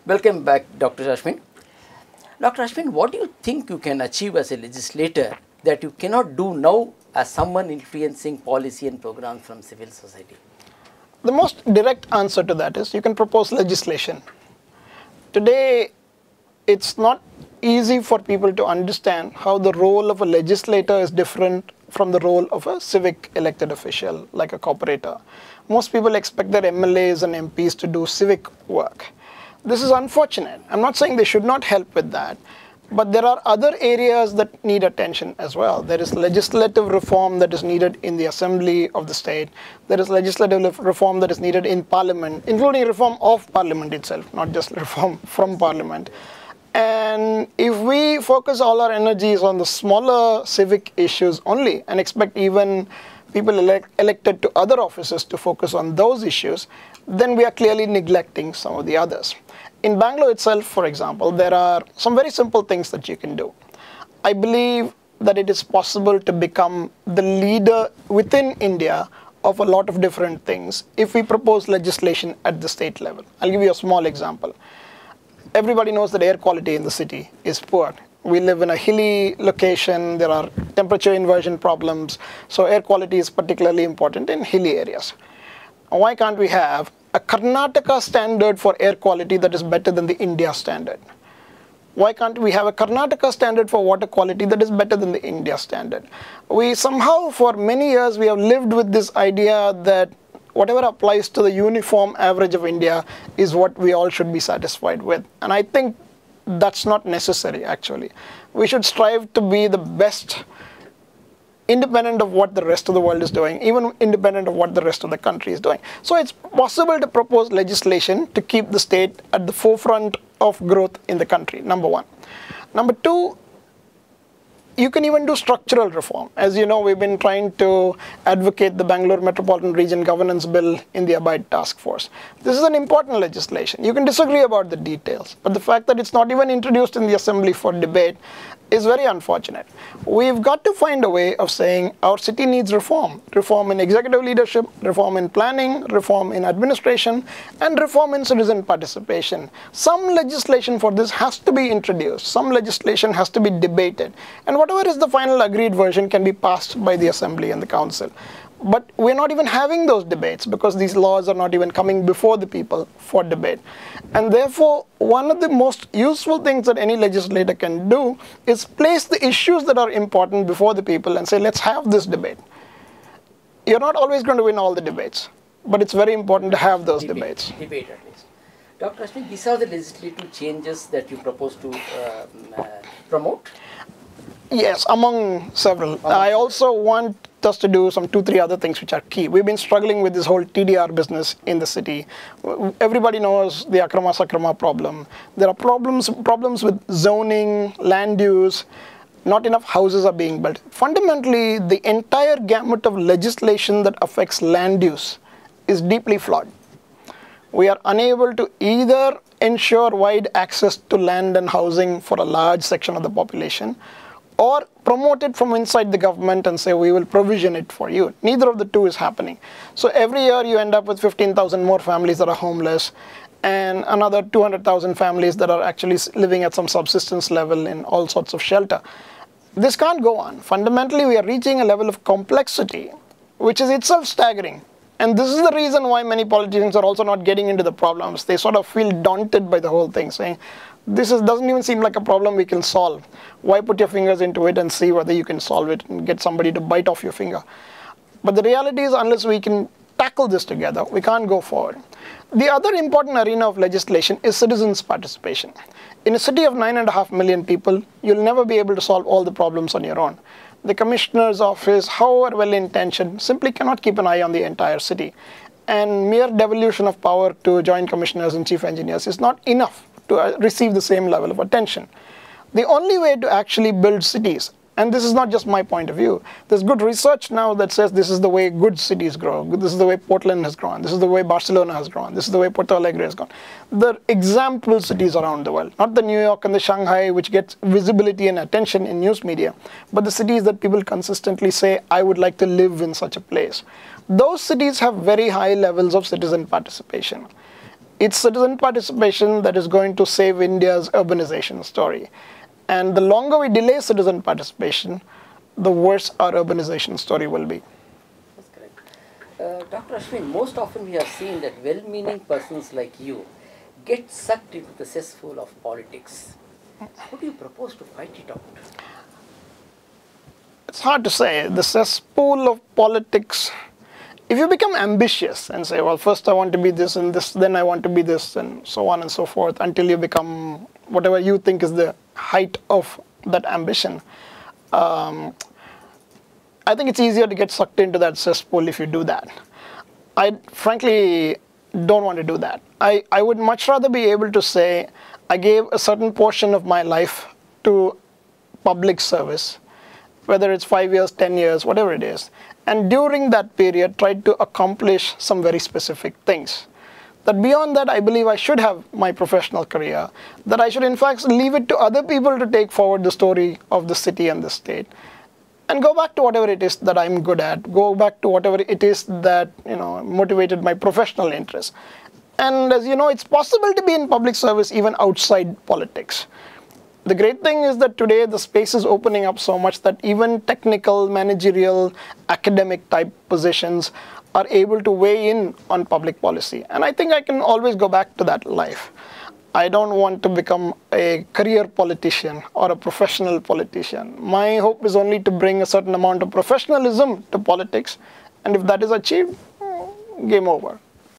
Welcome back, Dr. Ashwin. Dr. Ashwin, what do you think you can achieve as a legislator that you cannot do now as someone influencing policy and programs from civil society? The most direct answer to that is you can propose legislation. Today, it's not easy for people to understand how the role of a legislator is different from the role of a civic elected official like a corporator. Most people expect their MLAs and MPs to do civic work. This is unfortunate. I'm not saying they should not help with that, but there are other areas that need attention as well. There is legislative reform that is needed in the assembly of the state. There is legislative reform that is needed in parliament, including reform of parliament itself, not just reform from parliament. And if we focus all our energies on the smaller civic issues only and expect even people elected to other offices to focus on those issues, then we are clearly neglecting some of the others. In Bangalore itself, for example, there are some very simple things that you can do. I believe that it is possible to become the leader within India of a lot of different things if we propose legislation at the state level. I'll give you a small example. Everybody knows that air quality in the city is poor. We live in a hilly location, there are temperature inversion problems, so air quality is particularly important in hilly areas. Why can't we have a Karnataka standard for air quality that is better than the India standard? Why can't we have a Karnataka standard for water quality that is better than the India standard? We somehow, for many years, we have lived with this idea that whatever applies to the uniform average of India is what we all should be satisfied with. And I think that's not necessary, actually. We should strive to be the best, independent of what the rest of the world is doing, even independent of what the rest of the country is doing. So it's possible to propose legislation to keep the state at the forefront of growth in the country, number one. Number two, you can even do structural reform. As you know, we've been trying to advocate the Bangalore Metropolitan Region Governance Bill in the Abide Task Force. This is an important legislation. You can disagree about the details, but the fact that it's not even introduced in the assembly for debate is very unfortunate. We've got to find a way of saying our city needs reform. Reform in executive leadership, reform in planning, reform in administration, and reform in citizen participation. Some legislation for this has to be introduced. Some legislation has to be debated. And whatever is the final agreed version can be passed by the assembly and the council. But we're not even having those debates because these laws are not even coming before the people for debate. And therefore, one of the most useful things that any legislator can do is place the issues that are important before the people and say, let's have this debate. You're not always going to win all the debates, but it's very important to have those debates. Debate at least. Dr. Ashwin, these are the legislative changes that you propose to promote? Yes, among several. I also want us to do some 2-3 other things which are key. We've been struggling with this whole TDR business in the city. Everybody knows the Akrama Sakrama problem. There are problems with zoning, land use. Not enough houses are being built. Fundamentally, the entire gamut of legislation that affects land use is deeply flawed. We are unable to either ensure wide access to land and housing for a large section of the population, or promote it from inside the government and say, we will provision it for you. Neither of the two is happening. So every year you end up with 15,000 more families that are homeless and another 200,000 families that are actually living at some subsistence level in all sorts of shelter. This can't go on. Fundamentally, we are reaching a level of complexity which is itself staggering. And this is the reason why many politicians are also not getting into the problems. They sort of feel daunted by the whole thing, saying, this doesn't even seem like a problem we can solve. Why put your fingers into it and see whether you can solve it and get somebody to bite off your finger? But the reality is, unless we can tackle this together, we can't go forward. The other important arena of legislation is citizens' participation. In a city of 9.5 million people, you'll never be able to solve all the problems on your own. The commissioner's office, however well-intentioned, simply cannot keep an eye on the entire city. And mere devolution of power to joint commissioners and chief engineers is not enough to receive the same level of attention. The only way to actually build cities, and this is not just my point of view, there's good research now that says this is the way good cities grow, this is the way Portland has grown, this is the way Barcelona has grown, this is the way Porto Alegre has gone. The example cities around the world, not the New York and the Shanghai which gets visibility and attention in news media, but the cities that people consistently say, I would like to live in such a place. Those cities have very high levels of citizen participation. it's citizen participation that is going to save India's urbanization story. And the longer we delay citizen participation, the worse our urbanization story will be. That's correct. Dr. Ashwin, most often we have seen that well-meaning persons like you get sucked into the cesspool of politics. How do you propose to fight it out? It's hard to say. The cesspool of politics, if you become ambitious and say, well, first I want to be this and this, then I want to be this, and so on and so forth, until you become whatever you think is the height of that ambition, I think it's easier to get sucked into that cesspool if you do that. I frankly don't want to do that. I would much rather be able to say, I gave a certain portion of my life to public service, whether it's 5 years, 10 years, whatever it is. And during that period, tried to accomplish some very specific things. That beyond that, I believe I should have my professional career. That I should in fact leave it to other people to take forward the story of the city and the state. And go back to whatever it is that I'm good at. Go back to whatever it is that motivated my professional interests. And as you know, it's possible to be in public service even outside politics. The great thing is that today the space is opening up so much that even technical, managerial, academic type positions are able to weigh in on public policy. And I think I can always go back to that life. I don't want to become a career politician or a professional politician. My hope is only to bring a certain amount of professionalism to politics. And if that is achieved, game over.